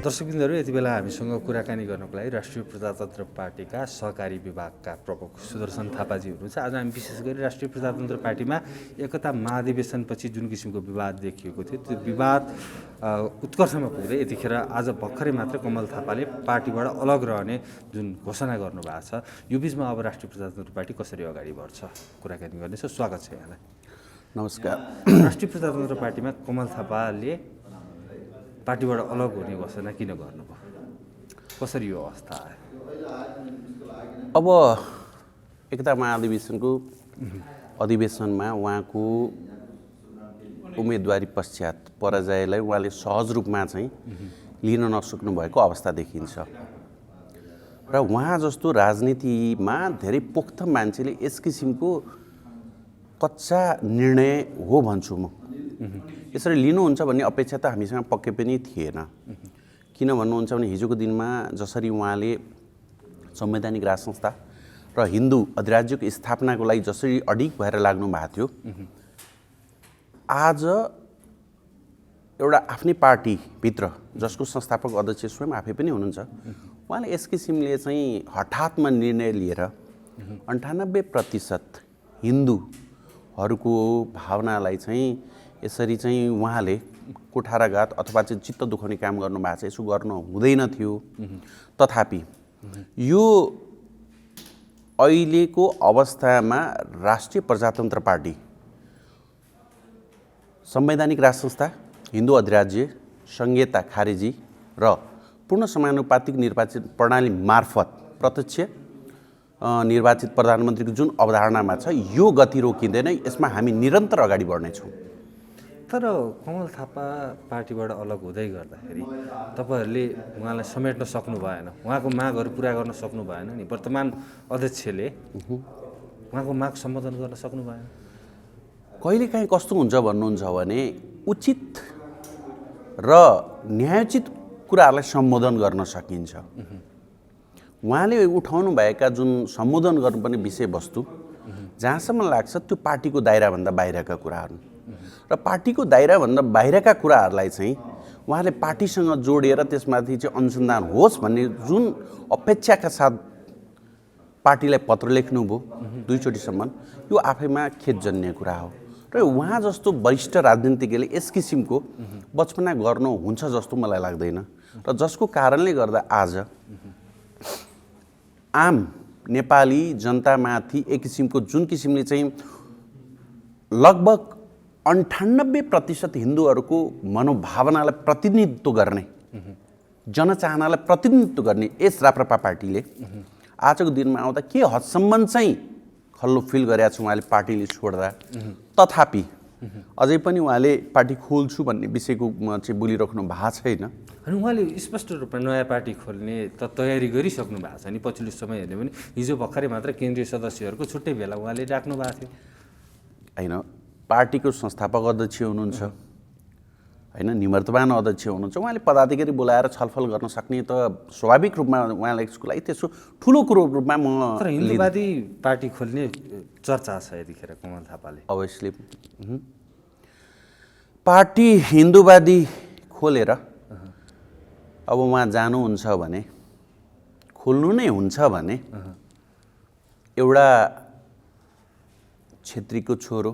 दर्शकबिन्दहरू यति बेला हामीसँग कुराकानी गर्नको लागि राष्ट्रिय प्रजातन्त्र पार्टीका सहकारी विभागका प्रमुख सुदर्शन थापाजी हुनुहुन्छ। आज हामी विशेष गरी राष्ट्रिय प्रजातन्त्र पार्टीमा एकता महाधिवेशनपछि जुन किसिमको विवाद देखिएको थियो त्यो विवाद उत्कर्षमा पुग्दै यतिखेर आज भर्खरै मात्र कमल थापाले पार्टीबाट अलग रहने जुन घोषणा गर्नुभएको छ, यो बिचमा अब राष्ट्रिय प्रजातन्त्र पार्टी कसरी अगाडि बढ्छ कुराकानी गर्नेछ। स्वागत छ यहाँलाई। नमस्कार। राष्ट्रिय प्रजातन्त्र पार्टीमा कमल थापाले पार्टीबाट अलग हुने घोषणा किन गर्नुभयो, कसरी यो अवस्था आयो? अब एकता महाधिवेशनको अधिवेशनमा उहाँको उम्मेदवारी पश्चात पराजयलाई उहाँले सहज रूपमा चाहिँ लिन नसक्नु भएको अवस्था देखिन्छ र उहाँ जस्तो राजनीतिमा धेरै पोख्त मान्छेले यस किसिमको कच्चा निर्णय हो भन्छु म। यसरी लिनुहुन्छ भन्ने अपेक्षा त हामीसँग पक्कै पनि थिएन। किन भन्नुहुन्छ भने हिजोको दिनमा जसरी उहाँले संवैधानिक राज संस्था र हिन्दू अधिराज्यको स्थापनाको लागि जसरी अडिग भएर लाग्नु भएको थियो, आज एउटा आफ्नै पार्टीभित्र जसको संस्थापक अध्यक्ष स्वयं आफै पनि हुनुहुन्छ, उहाँले यस किसिमले चाहिँ हठात्मा निर्णय लिएर 98% हिन्दूहरूको भावनालाई चाहिँ यसरी चाहिँ उहाँले कुठाराघात अथवा चाहिँ चित्त दुखाउने काम गर्नु भएको छ। यसो गर्नु हुँदैन थियो। तथापि यो अहिलेको अवस्थामा राष्ट्रिय प्रजातन्त्र पार्टी संवैधानिक राज संस्था, हिन्दू अधिराज्य, संहिता खारेजी र पूर्ण समानुपातिक निर्वाचित प्रणाली मार्फत प्रत्यक्ष निर्वाचित प्रधानमन्त्रीको जुन अवधारणामा छ, यो गति रोकिँदैन। यसमा हामी निरन्तर अगाडि बढ्नेछौँ। तर कमल थापा पार्टीबाट अलग हुँदै गर्दाखेरि तपाईँहरूले उहाँलाई समेट्न सक्नु भएन, उहाँको मागहरू पुरा गर्न सक्नु भएन नि। वर्तमान अध्यक्षले उहाँको माग सम्बोधन गर्न सक्नु भएन। कहिलेकाहीँ कस्तो हुन्छ भन्नुहुन्छ भने उचित र न्यायोचित कुराहरूलाई सम्बोधन गर्न सकिन्छ। उहाँले उठाउनु भएका जुन सम्बोधन गर्नुपर्ने विषयवस्तु जहाँसम्म लाग्छ त्यो पार्टीको दायराभन्दा बाहिरका कुराहरू र पार्टीको दायराभन्दा बाहिरका कुराहरूलाई चाहिँ उहाँले पार्टीसँग जोडेर त्यसमाथि चाहिँ अनुसन्धान होस् भन्ने जुन अपेक्षाका साथ पार्टीलाई पत्र लेख्नुभयो दुईचोटिसम्म, यो आफैमा खेदजन्य कुरा हो। र उहाँ जस्तो वरिष्ठ राजनीतिज्ञले यस किसिमको बचपना गर्नुहुन्छ जस्तो मलाई लाग्दैन र जसको कारणले गर्दा आज आम नेपाली जनतामाथि एक किसिमको जुन किसिमले चाहिँ लगभग 98% हिन्दूहरूको मनोभावनालाई प्रतिनिधित्व गर्ने, जनचाहनालाई प्रतिनिधित्व गर्ने यस राप्रपा पार्टीले आजको दिनमा आउँदा के हदसम्म चाहिँ खल्लो फिल गरेका छ उहाँले पार्टीले छोड्दा। तथापि अझै पनि उहाँले पार्टी खोल्छु भन्ने विषयको चाहिँ बोलिराख्नु भएको छैन। अनि उहाँले स्पष्ट रूपमा नयाँ पार्टी खोल्ने त तयारी गरिसक्नु भएको छ नि। पछिल्लो समय हेर्ने भने हिजो भर्खरै मात्र केन्द्रीय सदस्यहरूको छुट्टै भेला उहाँले राख्नु भएको थियो होइन। पार्टीको संस्थापक अध्यक्ष हुनुहुन्छ होइन, निवर्तमान अध्यक्ष हुनुहुन्छ। उहाँले पदाधिकारी बोलाएर छलफल गर्न सक्ने त स्वाभाविक रूपमा उहाँलाई यसको लागि त्यसो ठुलो कुरो रूपमा म तर हिन्दूवादी पार्टी खोल्ने चर्चा छ यतिखेर कमल थापाले। अवश्य पार्टी हिन्दूवादी खोलेर अब उहाँ जानुहुन्छ भने, खोल्नु नै हुन्छ भने एउटा छेत्रीको छोरो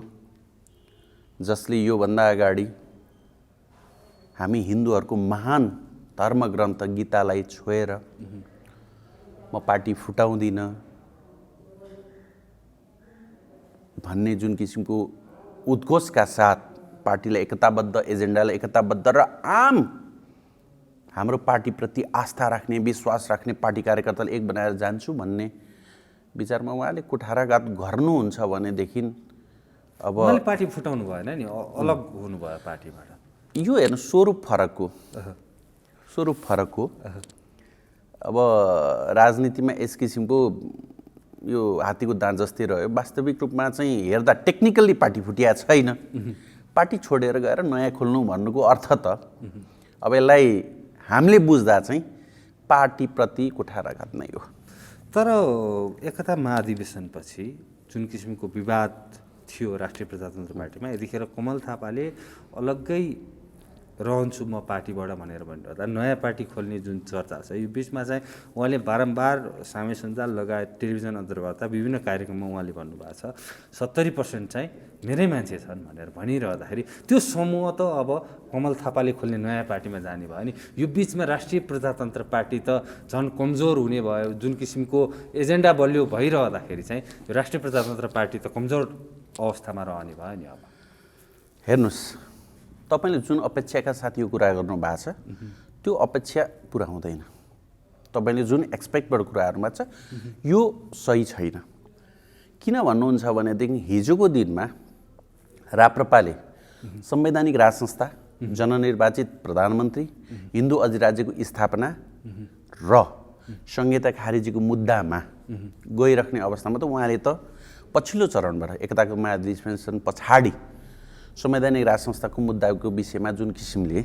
जसले योभन्दा अगाडि हामी हिन्दूहरूको महान धर्मग्रन्थ गीतालाई छोएर म पार्टी फुटाउँदिनँ भन्ने जुन किसिमको उद्घोषका साथ पार्टीलाई एकताबद्ध, एजेन्डालाई एकताबद्ध र आम हाम्रो पार्टीप्रति आस्था राख्ने, विश्वास राख्ने पार्टी कार्यकर्ताले एक बनाएर जान्छु भन्ने विचारमा उहाँले कुठाराघात गर्नुहुन्छ भनेदेखि अब उहाँले पार्टी फुटाउनु भएन नि, अलग हुनुभयो पार्टीबाट। यो हेर्नु स्वरूप फरक हो। अब राजनीतिमा यस किसिमको यो हात्तीको दाँत जस्तै रह्यो। वास्तविक रूपमा चाहिँ हेर्दा टेक्निकल्ली पार्टी फुटिया छैन। पार्टी छोडेर गएर नयाँ खोल्नु भन्नुको अर्थ त अब यसलाई हामीले बुझ्दा चाहिँ पार्टीप्रति कुठाराघात नै हो। तर एकता महाधिवेशनपछि जुन किसिमको विवाद थियो राष्ट्रिय प्रजातन्त्र पार्टीमा, यतिखेर कमल थापाले अलग्गै रहन्छु म पार्टीबाट भनेर भनिरहँदा नयाँ पार्टी खोल्ने जुन चर्चा छ यो बिचमा चाहिँ उहाँले बारम्बार सामाजिक सञ्जाल लगायत टेलिभिजन अन्तर्वार्ता विभिन्न कार्यक्रममा उहाँले भन्नुभएको छ 70% चाहिँ मेरै मान्छे छन् भनेर भनिरहँदाखेरि त्यो समूह त अब कमल थापाले खोल्ने नयाँ पार्टीमा जाने भयो अनि यो बिचमा राष्ट्रिय प्रजातन्त्र पार्टी त झन् कमजोर हुने भयो जुन किसिमको एजेन्डा बलियो भइरहँदाखेरि चाहिँ यो राष्ट्रिय प्रजातन्त्र पार्टी त कमजोर अवस्थामा रहने भयो नि अब हेर्नुहोस् तपाईँले जुन अपेक्षाका साथ यो कुरा गर्नुभएको छ त्यो अपेक्षा पुरा हुँदैन तपाईँले जुन एक्सपेक्टबाट कुरा गर्नुभएको छ यो सही छैन किन भन्नुहुन्छ भनेदेखि हिजोको दिनमा राप्रपाले संवैधानिक राज संस्था जननिर्वाचित प्रधानमन्त्री हिन्दू अधिराज्यको स्थापना र संहिता खारेजीको मुद्दामा गइराख्ने अवस्थामा त उहाँले त पछिल्लो चरणबाट एकताको महाधिवेशन पछाडि संवैधानिक राज संस्थाको मुद्दाको विषयमा जुन किसिमले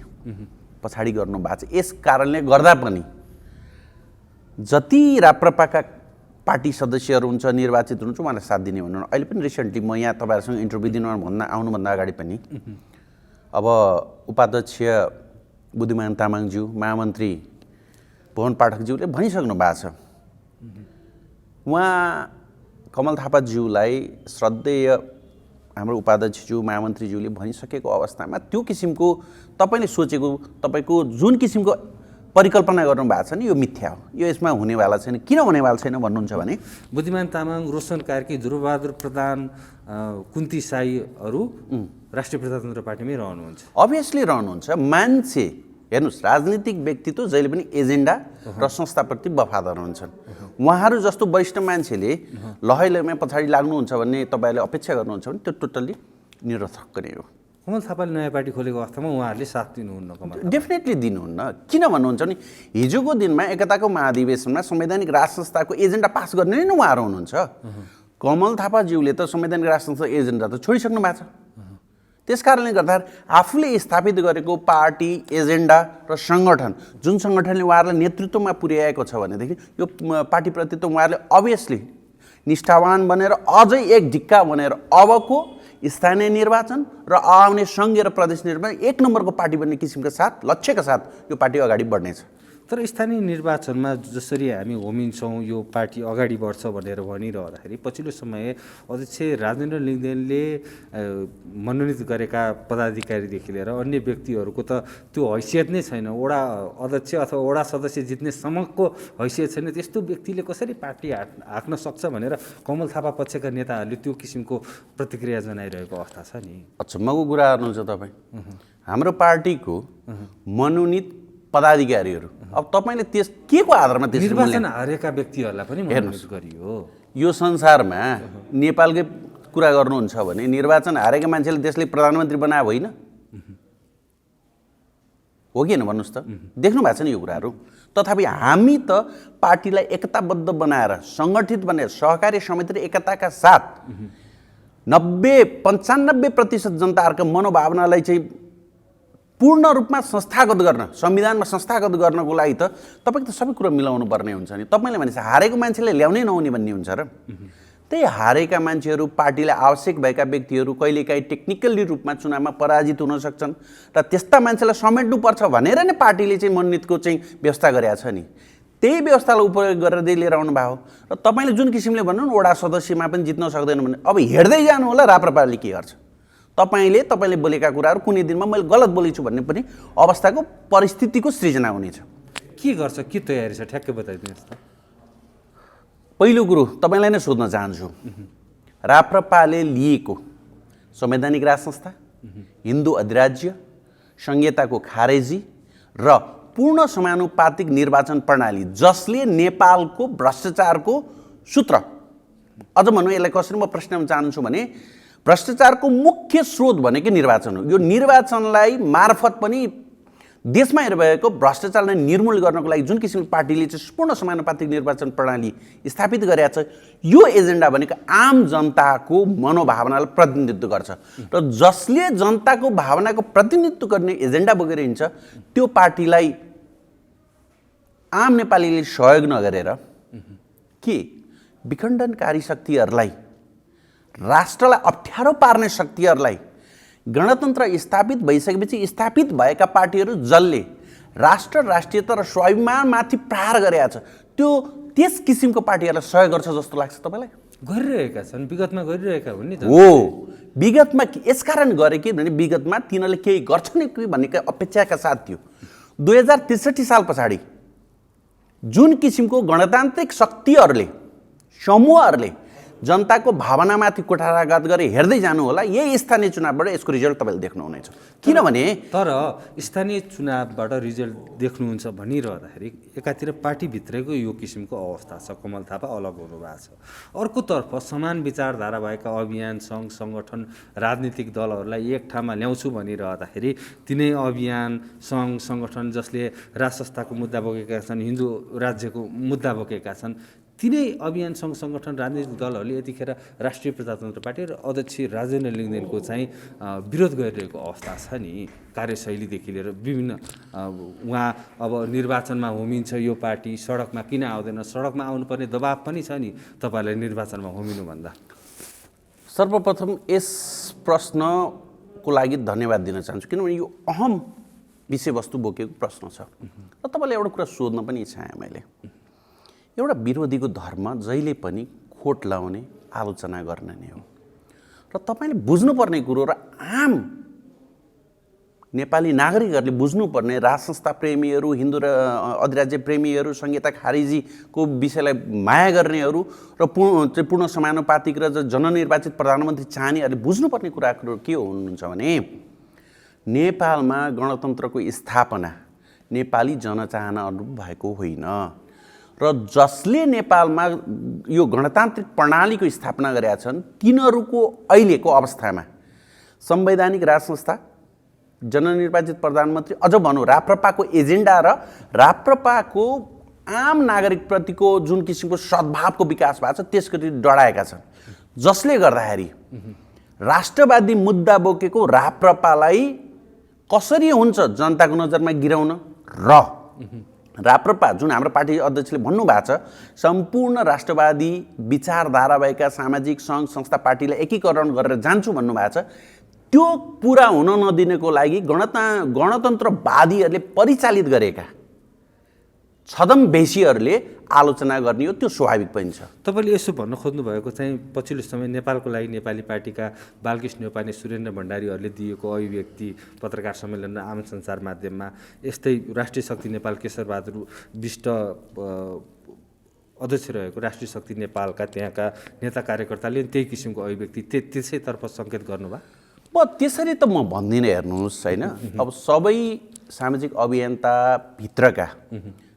पछाडि गर्नु भएको छ यस कारणले गर्दा पनि जति राप्रपाका पार्टी सदस्यहरू हुन्छ निर्वाचित हुनुहुन्छ उहाँलाई साथ दिने भन्नु अहिले पनि रिसेन्टली म यहाँ तपाईँहरूसँग इन्टरभ्यू दिनु आउनुभन्दा अगाडि पनि अब उपाध्यक्ष बुद्धिमान तामाङज्यू महामन्त्री भुवन पाठकज्यूले भनिसक्नु भएको छ उहाँ कमल थापाज्यूलाई श्रद्धेय हाम्रो उपाध्यक्षज्यू महामन्त्रीज्यूले भनिसकेको अवस्थामा त्यो किसिमको तपाईँले सोचेको तपाईँको जुन किसिमको परिकल्पना गर्नुभएको छ नि यो मिथ्या हो यो यसमा हुनेवाला छैन किन हुनेवाला छैन भन्नुहुन्छ भने बुद्धिमान तामाङ रोशन कार्की ध्रुवबहादुर प्रधान कुन्ती साईहरू राष्ट्रिय प्रजातन्त्र पार्टीमै रहनुहुन्छ अभियसली रहनुहुन्छ मान्छे हेर्नुहोस् राजनीतिक व्यक्तित्व जहिले पनि एजेन्डा र संस्थाप्रति वफादार हुन्छन् उहाँहरू जस्तो वरिष्ठ मान्छेले लहैलैमा पछाडि लाग्नुहुन्छ भन्ने तपाईँले अपेक्षा गर्नुहुन्छ भने त्यो टोटल्ली निरर्थक नै हो कमल थापाले नयाँ पार्टी खोलेको अवस्थामा उहाँहरूले साथ दिनुहुन्न कमल डेफिनेटली दिनुहुन्न किन भन्नुहुन्छ भने हिजोको दिनमा एकताको महाधिवेशनमा संवैधानिक राज संस्थाको एजेन्डा पास गर्ने नै उहाँहरू हुनुहुन्छ कमल थापाज्यूले त संवैधानिक राज संस्था एजेन्डा त छोडिसक्नु भएको छ त्यस कारणले गर्दा आफूले स्थापित गरेको पार्टी एजेन्डा र सङ्गठन जुन सङ्गठनले उहाँहरूलाई नेतृत्वमा पुर्याएको छ भनेदेखि यो पार्टीप्रति त उहाँहरूले अभियसली निष्ठावान बनेर अझै एक ढिक्का बनेर अबको स्थानीय निर्वाचन र आउने सङ्घीय र प्रदेश निर्वाचन एक नम्बरको पार्टी बन्ने किसिमका साथ लक्ष्यका साथ यो पार्टी अगाडि बढ्नेछ तर स्थानीय निर्वाचनमा जसरी हामी होमिन्छौँ यो पार्टी अगाडि बढ्छ भनेर भनिरहँदाखेरि पछिल्लो समय अध्यक्ष राजेन्द्र लिङ्गदेनले मनोनित गरेका पदाधिकारीदेखि लिएर अन्य व्यक्तिहरूको त त्यो हैसियत नै छैन वडा अध्यक्ष अथवा वडा सदस्य जित्ने समकको हैसियत छैन त्यस्तो व्यक्तिले कसरी पार्टी हाँक्न सक्छ भनेर कमल थापा पक्षका नेताहरूले त्यो किसिमको प्रतिक्रिया जनाइरहेको अवस्था छ नि अचम्मको कुरा गर्नुहुन्छ तपाईँ हाम्रो पार्टीको मनोनित पदाधिकारीहरू अब तपाईँले त्यस के को आधारमा त्यस निर्वाचन हारेका व्यक्तिहरूलाई पनि मनोनित गरियो यो संसारमा नेपालकै कुरा गर्नुहुन्छ भने निर्वाचन हारेका मान्छेले देशले प्रधानमन्त्री बनाए होइन हो कि होइन भन्नुहोस् त देख्नु भएको छ नि यो कुराहरू तथापि हामी त पार्टीलाई एकताबद्ध बनाएर सङ्गठित बनाएर सहकारी समिति र एकताका साथ 95% जनताहरूको मनोभावनालाई चाहिँ पूर्ण रूपमा संस्थागत गर्न संविधानमा संस्थागत गर्नको लागि त तपाईँको त सबै कुरा मिलाउनु पर्ने हुन्छ नि तपाईँले भनेपछि हारेको मान्छेले ल्याउनै नहुने भन्ने हुन्छ र त्यही हारेका मान्छेहरू पार्टीलाई आवश्यक भएका व्यक्तिहरू कहिलेकाहीँ टेक्निकली रूपमा चुनावमा पराजित हुन सक्छन् र त्यस्ता मान्छेलाई समेट्नुपर्छ भनेर नै पार्टीले चाहिँ मनोनितको चाहिँ व्यवस्था गरेको छ नि त्यही व्यवस्थालाई उपयोग गरेर लिएर आउनु भयो र तपाईँले जुन किसिमले भन्नु न वडा सदस्यमा पनि जित्न सक्दैन भने अब हेर्दै जानु होला राप्रपाले के गर्छ तपाईँले बोलेका कुराहरू कुनै दिनमा मैले गलत बोलेछु भन्ने पनि अवस्थाको परिस्थितिको सृजना हुनेछ के गर्छ के तयारी छ ठ्याक्कै बताइदिनुहोस् त पहिलो कुरो तपाईँलाई नै सोध्न चाहन्छु राप्रपाले लिएको संवैधानिक राज संस्था हिन्दू अधिराज्य संहिताको खारेजी र पूर्ण समानुपातिक निर्वाचन प्रणाली जसले नेपालको भ्रष्टाचारको सूत्र अझ भनौँ यसलाई कसरी म प्रश्न चाहन्छु भने भ्रष्टाचारको मुख्य स्रोत भनेकै निर्वाचन हो यो निर्वाचनलाई मार्फत पनि देशमा हेरिरहेको भ्रष्टाचारलाई निर्मूल गर्नको लागि जुन किसिमको पार्टीले चाहिँ पूर्ण समानुपातिक निर्वाचन प्रणाली स्थापित गरेका छ यो एजेन्डा भनेको आम जनताको मनोभावनालाई प्रतिनिधित्व गर्छ र जसले जनताको भावनाको प्रतिनिधित्व गर्ने एजेन्डा बोकेर हिँड्छ त्यो पार्टीलाई आम नेपालीले सहयोग नगरेर के विखण्डनकारी शक्तिहरूलाई राष्ट्रलाई अप्ठ्यारो पार्ने शक्तिहरूलाई गणतन्त्र स्थापित भइसकेपछि स्थापित भएका पार्टीहरू जसले राष्ट्र राष्ट्रियता र स्वाभिमानमाथि प्रहार गरेका छ त्यस किसिमको पार्टीहरूलाई सहयोग गर्छ जस्तो लाग्छ तपाईँलाई? गरिरहेका छन्, विगतमा गरिरहेका हुन् नि त। हो, विगतमा यसकारण गरे कि भने विगतमा तिनीहरूले केही गर्छन् कि भन्ने अपेक्षाका साथ थियो। 2063 साल पछाडि जुन किसिमको गणतान्त्रिक शक्तिहरूले समूहहरूले जनताको भावनामाथि कुठाराघात गरे हेर्दै जानु होला। यही स्थानीय चुनावबाट यसको रिजल्ट तपाईँले देख्नुहुनेछ। किनभने तर स्थानीय चुनावबाट रिजल्ट देख्नुहुन्छ भनिरहँदाखेरि एकातिर पार्टीभित्रैको यो किसिमको अवस्था छ, कमल थापा अलग हुनुभएको छ। अर्कोतर्फ समान विचारधारा भएका अभियान सङ्घ सङ्गठन राजनीतिक दलहरूलाई एक ठाउँमा ल्याउँछु भनिरहँदाखेरि तिनै अभियान सङ्घ सङ्गठन जसले राज संस्थाको मुद्दा बोकेका छन्, हिन्दू राज्यको मुद्दा बोकेका छन्, तिनै अभियान सङ्घ सङ्गठन राजनीतिक दलहरूले यतिखेर राष्ट्रिय प्रजातन्त्र पार्टी र अध्यक्ष राजेन्द्र लिङ्गदेनको चाहिँ विरोध गरिरहेको अवस्था छ नि। कार्यशैलीदेखि लिएर विभिन्न उहाँ अब निर्वाचनमा होमिन्छ यो पार्टी, सडकमा किन आउँदैन, सडकमा आउनुपर्ने दबाब पनि छ नि तपाईँलाई निर्वाचनमा होमिनुभन्दा। सर्वप्रथम यस प्रश्नको लागि धन्यवाद दिन चाहन्छु, किनभने यो अहम विषयवस्तु बोकेको प्रश्न छ र तपाईँलाई एउटा कुरा सोध्न पनि चाहेँ मैले। एउटा विरोधीको धर्म जहिले पनि खोट लाउने, आलोचना गर्ने नै हो र तपाईँले बुझ्नुपर्ने कुरो र आम नेपाली नागरिकहरूले बुझ्नुपर्ने, राज संस्था प्रेमीहरू, हिन्दू र अधिराज्य प्रेमीहरू, संहिता खारिजीको विषयलाई माया गर्नेहरू र पूर्ण समानुपातिक र जननिर्वाचित प्रधानमन्त्री चाहनेहरूले बुझ्नुपर्ने कुराहरू के हुनुहुन्छ भने नेपालमा गणतन्त्रको स्थापना नेपाली जनचाहना अनुरूप भएको होइन र जसले नेपालमा यो गणतान्त्रिक प्रणालीको स्थापना गरेका छन् तिनीहरूको अहिलेको अवस्थामा संवैधानिक राज संस्था, जननिर्वाचित प्रधानमन्त्री, अझ भनौँ राप्रपाको एजेन्डा र राप्रपाको आम नागरिकप्रतिको जुन किसिमको सद्भावको विकास भएको छ त्यसको डराएका छन्, जसले गर्दाखेरि राष्ट्रवादी मुद्दा बोकेको राप्रपालाई कसरी हुन्छ जनताको नजरमा गिराउन र राप्रपा जुन हाम्रो पार्टी अध्यक्षले भन्नुभएको छ सम्पूर्ण राष्ट्रवादी विचारधारा भएका सामाजिक सङ्घ संस्था पार्टीलाई एकीकरण गरेर जान्छु भन्नुभएको छ, त्यो पुरा हुन नदिनको लागि गणतन्त्रवादीहरूले परिचालित गरेका छदमवेशीहरूले आलोचना गर्ने हो, त्यो स्वाभाविक पनि छ। तपाईँले यसो भन्न खोज्नुभएको चाहिँ पछिल्लो समय नेपालको लागि नेपाली पार्टीका बालकृष्ण नेपाली, सुरेन्द्र भण्डारीहरूले दिएको अभिव्यक्ति पत्रकार सम्मेलन र आम सञ्चार माध्यममा यस्तै राष्ट्रिय शक्ति नेपाल केशरबहादुर विष्ट अध्यक्ष रहेको राष्ट्रिय शक्ति नेपालका त्यहाँका नेता कार्यकर्ताले त्यही किसिमको अभिव्यक्ति त्यसैतर्फ सङ्केत गर्नुभयो? त्यसरी त म भन्दिनँ, हेर्नुहोस् होइन, अब सबै सामाजिक अभियन्ताभित्रका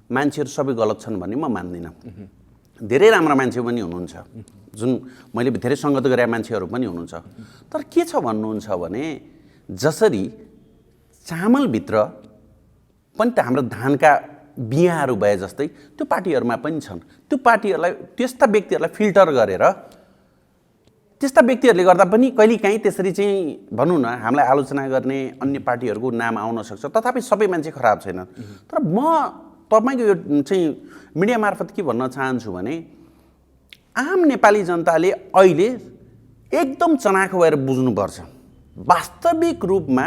मान्छेहरू सबै गलत छन् भन्ने म मान्दिनँ। धेरै राम्रा मान्छे पनि हुनुहुन्छ, जुन मैले धेरै सङ्गत गरेका मान्छेहरू पनि हुनुहुन्छ। तर के छ भन्नुहुन्छ भने जसरी चामलभित्र पनि त हाम्रो धानका बियाहरू भए जस्तै त्यो पार्टीहरूमा पनि छन्। त्यो पार्टीहरूलाई, त्यस्ता व्यक्तिहरूलाई फिल्टर गरेर त्यस्ता व्यक्तिहरूले गर्दा पनि कहिलेकाहीँ त्यसरी चाहिँ भनौँ न हामीलाई आलोचना गर्ने अन्य पार्टीहरूको नाम आउन सक्छ। तथापि सबै मान्छे खराब छैनन्। तर म तपाईँको यो चाहिँ मिडिया मार्फत के भन्न चाहन्छु भने आम नेपाली जनताले अहिले एकदम चनाखो भएर बुझ्नुपर्छ, वास्तविक रूपमा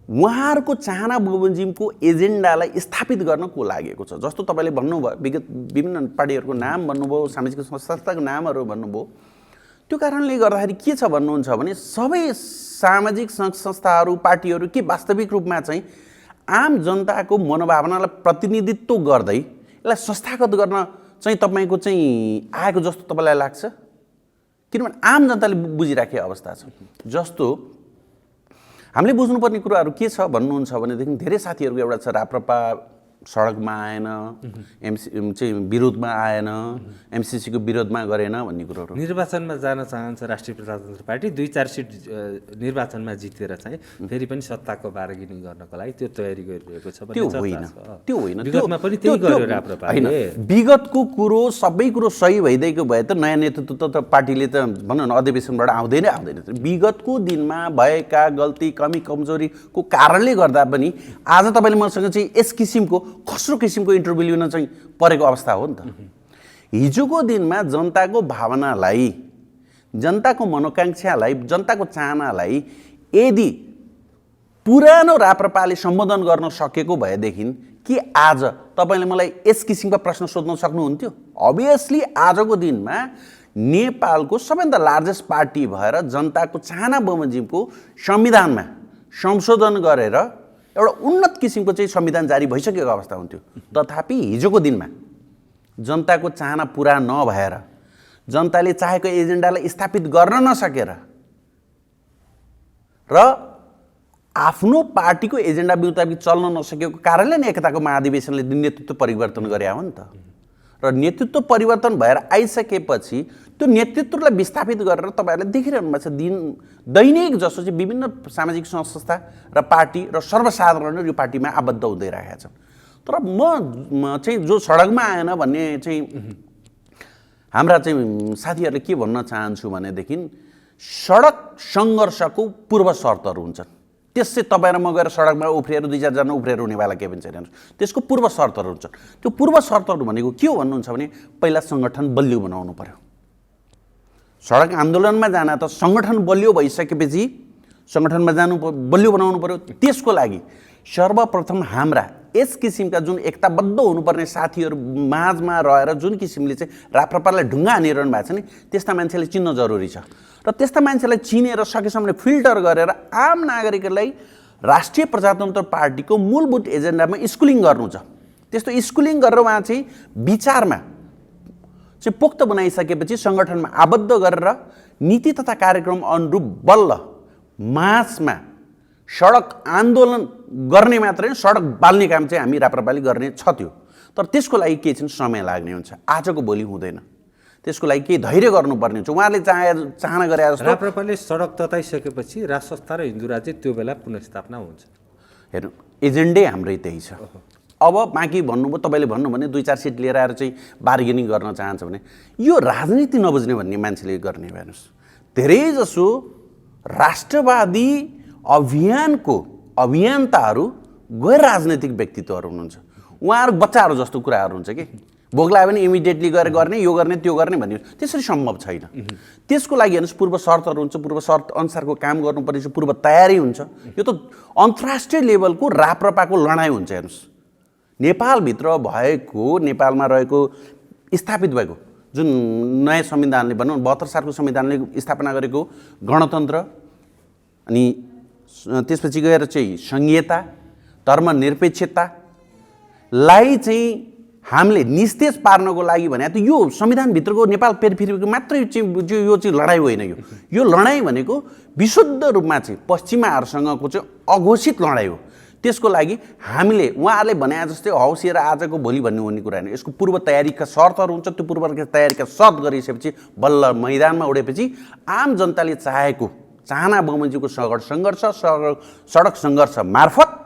उहाँहरूको चाहना बमोजिमको एजेन्डालाई स्थापित गर्न को लागेको छ। जस्तो तपाईँले भन्नुभयो विगत विभिन्न पार्टीहरूको नाम भन्नुभयो, सामाजिक संस्थाको नामहरू भन्नुभयो, त्यो कारणले गर्दाखेरि के छ भन्नुहुन्छ भने सबै सामाजिक संस्थाहरू पार्टीहरू के वास्तविक रूपमा चाहिँ आम जनताको मनोभावनालाई प्रतिनिधित्व गर्दै यसलाई संस्थागत गर्न चाहिँ तपाईँको चाहिँ आएको जस्तो तपाईँलाई लाग्छ? किनभने आम जनताले बुझिराखेको अवस्था छ। जस्तो हामीले बुझ्नुपर्ने कुराहरू के छ भन्नुहुन्छ भनेदेखि धेरै साथीहरूको एउटा छ राप्रपा सडकमा आएन, चाहिँ विरोधमा आएन, एमसिसीको विरोधमा गरेन भन्ने कुरोहरू। निर्वाचनमा जान चाहन्छ राष्ट्रिय प्रजातन्त्र पार्टी, 2-4 सिट निर्वाचनमा जितेर चाहिँ फेरि पनि सत्ताको बार्गेनिङ गर्नको लागि त्यो तयारी गरिरहेको छ। त्यो होइन, विगतमा पनि त्यही गर्यो राप्रपाले। विगतको कुरो सबै कुरो सही भइदिएको भए त नयाँ नेतृत्व त पार्टीले त भनौँ न अधिवेशनबाट आउँदैन। विगतको दिनमा भएका गल्ती कमी कमजोरीको कारणले गर्दा पनि आज तपाईँले मसँग चाहिँ यस किसिमको खस्रो किसिमको इन्टरभ्यू लिन चाहिँ परेको अवस्था हो नि त। हिजोको दिनमा जनताको भावनालाई जनताको मनोकांक्षालाई, जनताको चाहनालाई यदि पुरानो राप्रपाले सम्बोधन गर्न सकेको भएदेखि कि आज तपाईँले मलाई यस किसिमका प्रश्न सोध्न सक्नुहुन्थ्यो? अभियसली आजको दिनमा नेपालको सबैभन्दा लार्जेस्ट पार्टी भएर जनताको चाहना बमोजिमको संविधानमा संशोधन गरेर एउटा उन्नत किसिमको चाहिँ संविधान जारी भइसकेको अवस्था हुन्थ्यो। तथापि हिजोको दिनमा जनताको चाहना पुरा नभएर, जनताले चाहेको एजेन्डालाई स्थापित गर्न नसकेर र आफ्नो पार्टीको एजेन्डा मुताबिक चल्न नसकेको कारणले नै एकताको महाधिवेशनले नेतृत्व परिवर्तन गरे हो नि त। र नेतृत्व परिवर्तन भएर आइसकेपछि त्यो नेतृत्वलाई विस्थापित गरेर तपाईँहरूले देखिरहनु भएको छ दैनिक जसो चाहिँ विभिन्न सामाजिक संस्था र पार्टी र सर्वसाधारण यो पार्टीमा आबद्ध हुँदै रहेका छन्। तर म चाहिँ जो सडकमा आएन भन्ने चाहिँ हाम्रा चाहिँ साथीहरूले के भन्न चाहन्छु भनेदेखि सडक सङ्घर्षको पूर्व शर्तहरू हुन्छन्। त्यसै तपाईँ र म गएर सडकमा उफ्रिएर 2-4 जना उफ्रिएर हुनेवाला केही पनि छैन। त्यसको पूर्व शर्तहरू हुन्छन्। त्यो पूर्व शर्तहरू भनेको के हो भन्नुहुन्छ भने पहिला सङ्गठन बलियो बनाउनु पर्यो। सडक आन्दोलनमा जान त सङ्गठन बलियो भइसकेपछि सङ्गठनमा जानु बलियो बनाउनु पर्यो। त्यसको लागि सर्वप्रथम हाम्रा यस किसिमका जुन एकताबद्ध हुनुपर्ने साथीहरू माझमा रहेर जुन किसिमले चाहिँ राप्रपालाई ढुङ्गा हानिरहनु भएको छ नि, त्यस्ता मान्छेले चिन्न जरुरी छ। र त्यस्ता मान्छेलाई चिनेर सकेसम्म फिल्टर गरेर आम नागरिकलाई राष्ट्रिय प्रजातन्त्र पार्टीको मूलभूत एजेन्डामा स्कुलिङ गर्नु छ। त्यस्तो स्कुलिङ गरेर उहाँ चाहिँ विचारमा चाहिँ पोख्त बनाइसकेपछि सङ्गठनमा आबद्ध गरेर नीति तथा कार्यक्रम अनुरूप बल्ल मासमा सडक आन्दोलन गर्ने मात्रै सडक बाल्ने काम चाहिँ हामी राप्रपाले गर्ने छ त्यो। तर त्यसको लागि केही चाहिँ समय लाग्ने हुन्छ, आजको भोलि हुँदैन। त्यसको लागि केही धैर्य गर्नुपर्ने हुन्छ। उहाँले चाहना गरे जस्तो राप्रपाले सडक तताइसकेपछि राज संस्था र हिन्दू राज्य त्यो बेला पुनर्स्थापना हुन्छ। हेर्नु, एजेन्डै हाम्रै त्यही छ। अब बाँकी भन्नुभयो, तपाईँले भन्नु भने 2-4 सिट लिएर आएर चाहिँ बार्गेनिङ गर्न चाहन्छ भने यो राजनीति नबुझ्ने भन्ने मान्छेले गर्ने हेर्नुहोस्। धेरैजसो राष्ट्रवादी अभियानको अभियन्ताहरू गैर राजनैतिक व्यक्तित्वहरू हुनुहुन्छ। उहाँहरू बच्चाहरू जस्तो कुराहरू हुन्छ कि भोग लाग्यो भने इमिडिएटली गएर गर्ने, यो गर्ने, त्यो गर्ने भन्ने त्यसरी सम्भव छैन। त्यसको लागि हेर्नुहोस् पूर्व शर्तहरू हुन्छ, पूर्व शर्त अनुसारको काम गर्नुपर्ने पूर्व तयारी हुन्छ। यो त अन्तर्राष्ट्रिय लेभलको राप्रपाको लडाइँ हुन्छ। हेर्नुहोस्, नेपालभित्र भएको, नेपालमा रहेको स्थापित भएको जुन नयाँ संविधानले भनौँ 72 सालको संविधानले स्थापना गरेको गणतन्त्र, अनि त्यसपछि गएर चाहिँ सङ्घीयता, धर्मनिरपेक्षतालाई चाहिँ हामीले निस्तेज पार्नको लागि भने त यो संविधानभित्रको नेपाल पेरिफेरीको मात्रै चाहिँ यो चाहिँ लडाइँ होइन। यो लडाइँ भनेको विशुद्ध रूपमा चाहिँ पश्चिमाहरूसँगको चाहिँ अघोषित लडाइँ हो। त्यसको लागि हामीले उहाँहरूले भने जस्तै हौसिएर आजको भोलि भन्ने हुने कुरा होइन। यसको पूर्व तयारीका शर्तहरू हुन्छ। त्यो पूर्व तयारीका शर्त गरिसकेपछि बल्ल मैदानमा उडेपछि आम जनताले चाहेको चाहना बमोजिमको सडक सङ्घर्ष मार्फत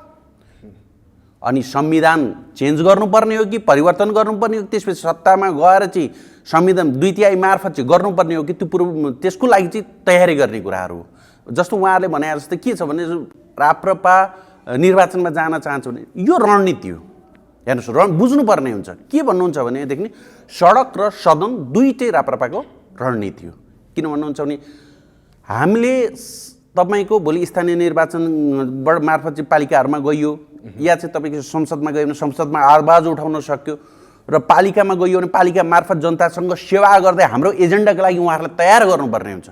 अनि संविधान चेन्ज गर्नुपर्ने हो कि परिवर्तन गर्नुपर्ने हो, त्यसपछि सत्तामा गएर चाहिँ संविधान 2/3 मार्फत चाहिँ गर्नुपर्ने हो कि त्यो त्यसको लागि चाहिँ तयारी गर्ने कुराहरू हो। जस्तो उहाँहरूले भने जस्तो के छ भने राप्रपा निर्वाचनमा जान चाहन्छ भने यो रणनीति हो। हेर्नुहोस्, बुझ्नुपर्ने हुन्छ। के भन्नुहुन्छ भनेदेखि सडक र सदन दुईटै राप्रपाको रणनीति हो। किन भन्नुहुन्छ भने हामीले तपाईँको भोलि स्थानीय निर्वाचनबाट मार्फत चाहिँ पालिकाहरूमा गइयो या चाहिँ तपाईँको संसदमा गयो भने संसदमा आवाज उठाउन सक्यो र पालिकामा गइयो भने पालिका मार्फत जनतासँग सेवा गर्दै हाम्रो एजेन्डाको लागि उहाँहरूलाई तयार गर्नुपर्ने हुन्छ।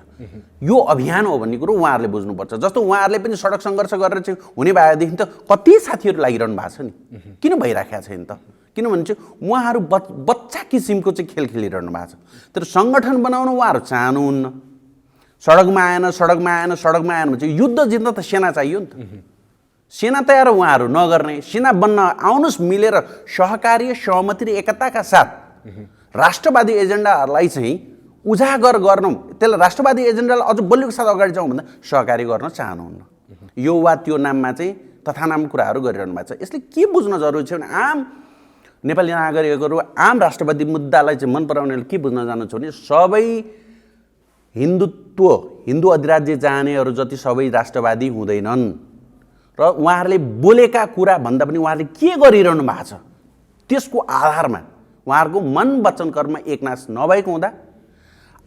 यो अभियान हो भन्ने कुरो उहाँहरूले बुझ्नुपर्छ। जस्तो उहाँहरूले पनि सडक सङ्घर्ष गरेर चाहिँ हुने भएदेखि त कति साथीहरू लागिरहनु भएको छ नि, किन भइराखेको छैन त? किनभने चाहिँ उहाँहरू बच्चा किसिमको चाहिँ खेल खेलिरहनु भएको छ। तर सङ्गठन बनाउन उहाँहरू चाहनुहुन्न। सडकमा आएन भने चाहिँ युद्ध जित्न त सेना चाहियो नि त। सेना तयार उहाँहरू नगर्ने, सेना बन्न आउनुहोस् मिलेर सहकार्य सहमति र एकताका साथ राष्ट्रवादी एजेन्डाहरूलाई चाहिँ उजागर गर्नु, त्यसलाई राष्ट्रवादी एजेन्डालाई अझ बलियोको साथ अगाडि जाउँ भन्दा सहकार्य गर्न चाहनुहुन्न। यो वा त्यो नाममा चाहिँ तथानाम कुराहरू गरिरहनु भएको छ। यसले के बुझ्न जरुरी छ भने आम नेपाली नागरिकहरू, आम राष्ट्रवादी मुद्दालाई चाहिँ मन पराउनेले के बुझ्न जानु छ भने सबै हिन्दू अधिराज्य चाहनेहरू जति सबै राष्ट्रवादी हुँदैनन् र उहाँहरूले बोलेका कुरा भन्दा पनि उहाँहरूले के गरिरहनु भएको छ त्यसको आधारमा उहाँहरूको मन वचन कर्म एकनाश नभएको हुँदा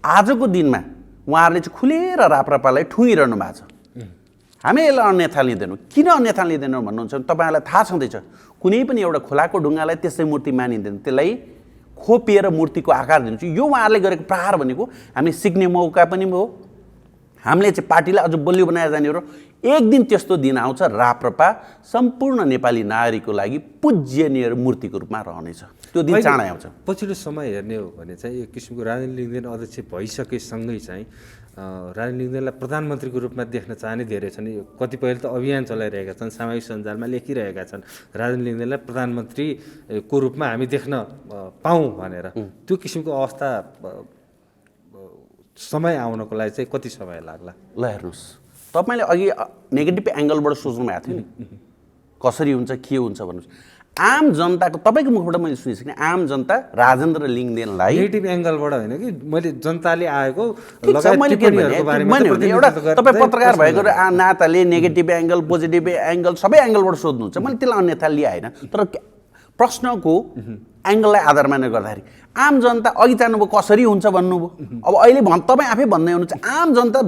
आजको दिनमा उहाँहरूले चाहिँ खुलेर राप्रपालाई ठुङ्गिरहनु भएको छ। हामी यसलाई अन्यथा लिँदैनौँ। किन अन्यथा लिँदैनौँ भन्नुहुन्छ भने तपाईँहरूलाई थाहा छँदैछ कुनै पनि एउटा खोलाको ढुङ्गालाई त्यसै मूर्ति मानिँदैन, त्यसलाई खोपिएर मूर्तिको आकार दिनु चाहिँ यो उहाँहरूले गरेको प्रहार भनेको हामीले सिक्ने मौका पनि हो। हामीले चाहिँ पार्टीलाई अझ बलियो बनाएर जाने हो र एक दिन त्यस्तो दिन आउँछ राप्रपा सम्पूर्ण नेपाली नागरिकको लागि पूज्यनीय मूर्तिको रूपमा रहनेछ। त्यो दिन चाँडै आउँछ। पछिल्लो समय हेर्ने हो भने चाहिँ एक किसिमको राजेन्द्र लिङ्गदेन अध्यक्ष भइसकेसँगै चाहिँ राजेन्द्र लिङ्गदेनलाई प्रधानमन्त्रीको रूपमा देख्न चाहने धेरै छन्। कतिपयले त अभियान चलाइरहेका छन्, सामाजिक सञ्जालमा लेखिरहेका छन् राजेन्द्र लिङ्गदेनलाई प्रधानमन्त्रीको रूपमा हामी देख्न पाऊँ भनेर। त्यो किसिमको अवस्था समय आउनको लागि चाहिँ कति समय लाग्ला? ल हेर्नुहोस्, तपाईँले अघि नेगेटिभ एङ्गलबाट सोच्नु भएको थियो नि, कसरी हुन्छ के हुन्छ भन्नुहोस्। आम जनताको तपाईँको मुखबाट मैले सुनिसकेँ आम जनता राजेन्द्र लिङ्गदेनलाई नेगेटिभ एङ्गलबाट होइन कि मैले जनताले आएको एउटा तपाईँ पत्रकार भएको नाताले नेगेटिभ एङ्गल पोजिटिभ एङ्गल सबै एङ्गलबाट सोध्नुहुन्छ। मैले त्यसलाई अन्यथा लिएँ होइन, तर प्रश्नको एङ्गललाई आधार मानेर गर्दाखेरि आम जनता अघि जानुभयो कसरी हुन्छ भन्नुभयो। अब अहिले तपाईँ आफै भन्दै हुनुहुन्छ आम जनता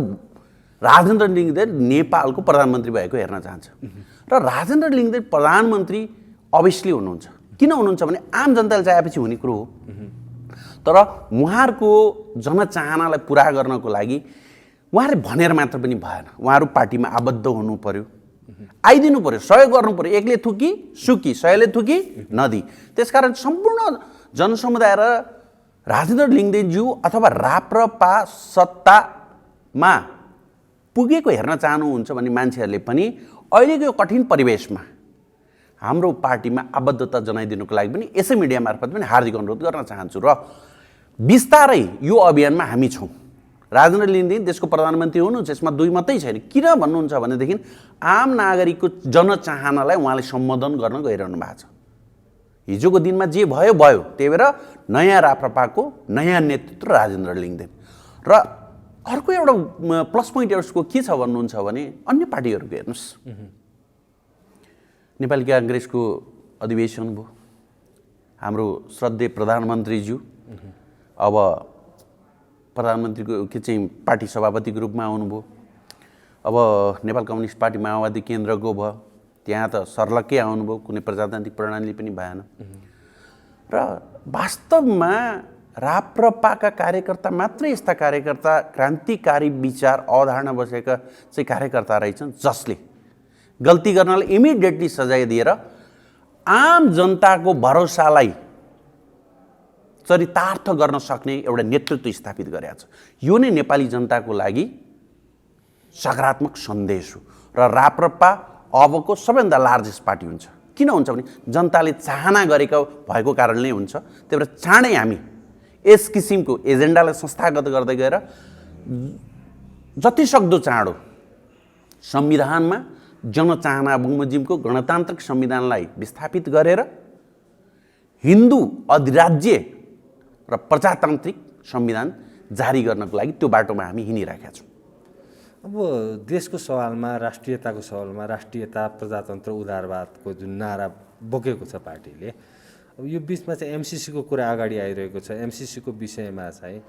राजेन्द्र लिङ्गदेन नेपालको प्रधानमन्त्री भएको हेर्न चाहन्छ र राजेन्द्र लिङ्गदेन प्रधानमन्त्री अभियसली हुनुहुन्छ। किन हुनुहुन्छ भने आम जनताले चाहेपछि हुने कुरो हो। तर उहाँहरूको जनचाहनालाई पुरा गर्नको लागि उहाँले भनेर मात्र पनि भएन, उहाँहरू पार्टीमा आबद्ध हुनु पर्यो, आइदिनु पर्यो, सहयोग गर्नु पर्यो। एकले थुकी सुकी, सयले थुकी नदी। त्यसकारण सम्पूर्ण जनसमुदाय र राजेन्द्र लिङ्गदेनज्यू अथवा राप्रपा सत्तामा पुगेको हेर्न चाहनुहुन्छ भने मान्छेहरूले पनि अहिलेको यो कठिन परिवेशमा हाम्रो पार्टीमा आबद्धता जनाइदिनुको लागि पनि यसै मिडिया मार्फत पनि हार्दिक अनुरोध गर्न चाहन्छु। र बिस्तारै यो अभियानमा हामी छौँ। राजेन्द्र लिङ्गदेन देशको प्रधानमन्त्री हुनुहुन्छ, यसमा दुई मात्रै छैन। किन भन्नुहुन्छ भनेदेखि आम नागरिकको जनचाहनालाई उहाँले सम्बोधन गर्न गइरहनु भएको छ। हिजोको दिनमा जे भयो भयो, त्यही भएर नयाँ राप्रपाको नयाँ नेतृत्व राजेन्द्र लिङ्गदेन। र अर्को एउटा प्लस पोइन्ट यसको के छ भन्नुहुन्छ भने अन्य पार्टीहरूको हेर्नुहोस्, नेपाली काङ्ग्रेसको अधिवेशन भयो, हाम्रो श्रद्धेय प्रधानमन्त्रीज्यू अब प्रधानमन्त्रीको के चाहिँ पार्टी सभापतिको रूपमा आउनुभयो। अब नेपाल कम्युनिस्ट पार्टी माओवादी केन्द्रको भयो, त्यहाँ त सर्लक्कै आउनुभयो, कुनै प्रजातान्त्रिक प्रणाली पनि भएन। र वास्तवमा राप्रपाका कार्यकर्ता मात्रै यस्ता कार्यकर्ता क्रान्तिकारी विचार अवधारणा बसेका चाहिँ कार्यकर्ता रहेछन् जसले गल्ती गर्नलाई इमिडिएटली सजाय दिएर आम जनताको भरोसालाई चरितार्थ गर्न सक्ने एउटा नेतृत्व स्थापित गरेका छ। यो नै नेपाली जनताको लागि सकारात्मक सन्देश हो। र राप्रपा अबको सबैभन्दा लार्जेस्ट पार्टी हुन्छ। किन हुन्छ भने जनताले चाहना गरेको भएको कारणले हुन्छ। त्यही भएर चाँडै हामी यस किसिमको एजेन्डालाई संस्थागत गर्दै गएर जतिसक्दो चाँडो संविधानमा जनचाहना बमोजिमको गणतान्त्रिक संविधानलाई विस्थापित गरेर हिन्दू अधिराज्य र प्रजातान्त्रिक संविधान जारी गर्नको लागि त्यो बाटोमा हामी हिँडिरहेका छौँ। अब देशको सवालमा, राष्ट्रियताको सवालमा राष्ट्रियता, प्रजातन्त्र, उदारवादको जुन नारा बोकेको छ पार्टीले, अब यो बिचमा चाहिँ एमसिसीको कुरा अगाडि आइरहेको छ। एमसिसीको विषयमा चाहिँ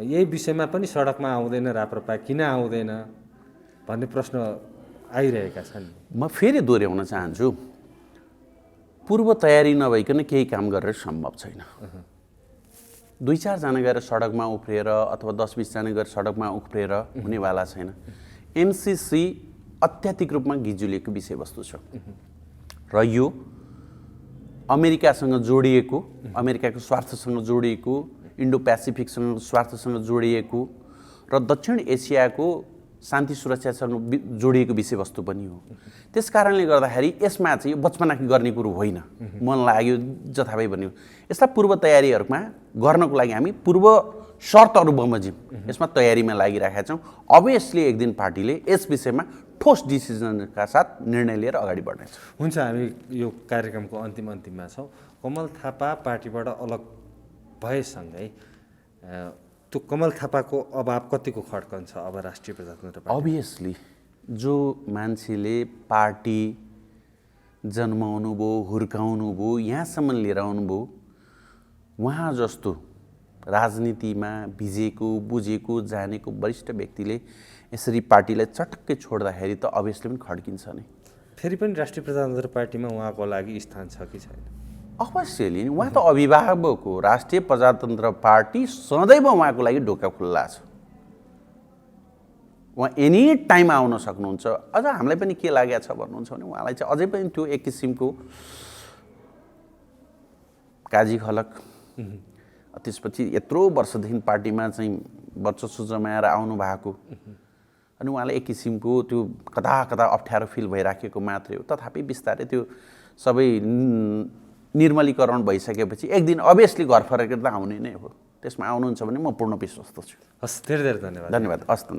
यही विषयमा पनि सडकमा आउँदैन राप्रपा, किन आउँदैन भन्ने प्रश्न आइरहेका छन्। म फेरि दोहोऱ्याउन चाहन्छु, पूर्व तयारी नभइकन केही काम गरेर सम्भव छैन। 2-4 जना गएर सडकमा उफ्रिएर अथवा 10-20 जना गएर सडकमा उफ्रिएर हुनेवाला छैन। एमसिसी अत्याधिक रूपमा गिजुलिएको विषयवस्तु छ र यो अमेरिकासँग जोडिएको, अमेरिकाको स्वार्थसँग जोडिएको, इन्डो पेसिफिकसँग स्वार्थसँग जोडिएको र दक्षिण एसियाको शान्ति सुरक्षासँग जोडिएको विषयवस्तु पनि हो। त्यस कारणले गर्दाखेरि यसमा चाहिँ बचपना गर्ने कुरो होइन, मन लाग्यो जथाभावी भन्यो। यस्ता पूर्व तयारीहरूमा गर्नको लागि हामी पूर्व शर्तहरू बमोजिम यसमा तयारीमा लागिरहेका छौँ। अभियसली एक दिन पार्टीले यस विषयमा ठोस डिसिजनका साथ निर्णय लिएर अगाडि बढ्नेछ। हुन्छ, हामी यो कार्यक्रमको अन्तिममा छौँ। कमल थापा पार्टीबाट अलग भएसँगै त्यो कमल थापाको अभाव कतिको खड्कन्छ अब राष्ट्रिय प्रजातन्त्र पार्टी? अभियसली जो मान्छेले पार्टी जन्माउनु भयो, हुर्काउनु भयो, यहाँसम्म लिएर आउनुभयो, उहाँ जस्तो राजनीतिमा भिजेको बुझेको जानेको वरिष्ठ व्यक्तिले यसरी पार्टीलाई चटक्कै छोड्दाखेरि त अभियसली पनि खड्किन्छ नि। फेरि पनि राष्ट्रिय प्रजातन्त्र पार्टीमा उहाँको लागि स्थान छ कि छैन? अवश्यले नि, उहाँ त अभिभावक हो। राष्ट्रिय प्रजातन्त्र पार्टी सदैव उहाँको लागि ढोका खुल्ला छ। उहाँ एनी टाइम आउन सक्नुहुन्छ। अझ हामीलाई पनि के लागेको छ भन्नुहुन्छ भने उहाँलाई चाहिँ अझै पनि त्यो एक किसिमको काजी खलक, त्यसपछि यत्रो वर्षदेखि पार्टीमा चाहिँ वर्चस्व जमाएर आउनु भएको, अनि उहाँलाई एक किसिमको त्यो कता कता अप्ठ्यारो फिल भइराखेको मात्रै हो। तथापि बिस्तारै त्यो सबै निर्मलीकरण भइसकेपछि एक दिन अभियसली घर फर्केर त आउने नै हो। त्यसमा आउनुहुन्छ भने म पूर्ण विश्वस्त छु। हस्, धेरै धेरै धन्यवाद। धन्यवाद। हस्।